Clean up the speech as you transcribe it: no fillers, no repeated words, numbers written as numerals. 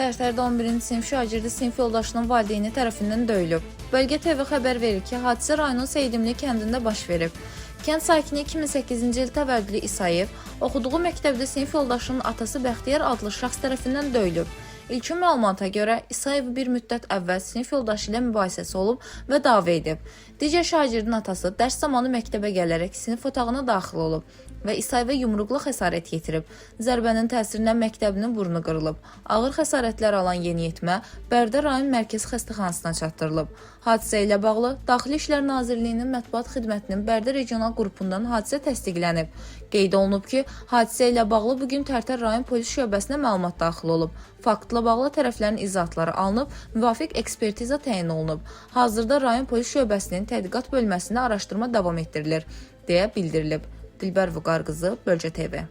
Tərtərdə 11-ci sinif şagirdi sinif yoldaşının valideyni tərəfindən döyülüb. Bölgə TV xəbər verir ki, hadisə rayonun Seydimli kəndində baş verib. Kənd sakini 2008-ci il təvəllüdlü İsayev oxuduğu məktəbdə sinif yoldaşının atası Bəxtiyar adlı şəxs tərəfindən döyülüb. İlkin məlumata görə İsayev bir müddət əvvəl sinif yoldaşı ilə mübahisəsi olub və dava edib. Digər şagirdin atası dərs zamanı məktəbə gələrək sinif otağına daxil olub və İsayevə yumruqlu xəsarət yetirib. Zərbənin təsirindən məktəbinin burnu qırılıb. Ağır xəsarətlər alan yeniyetmə Bərdə rayon mərkəzi xəstəxanasına çatdırılıb. Hadisə ilə bağlı Daxili İşlər Nazirliyinin mətbuat xidmətinin Bərdə regional qrupundan hadisə təsdiqlənib. Qeyd olunub ki, hadisə ilə bağlı bugün Tərtər rayon polis şöbəsinə məlumat daxil olub. Faktla bağlı tərəflərin izahatları alınıb, müvafiq ekspertiza təyin olunub. Hazırda rayon polis şöbəsinin tədqiqat bölməsində araşdırma davam etdirilir, deyə bildirilib. Dilbər Vüqar qızı, Bölgə TV.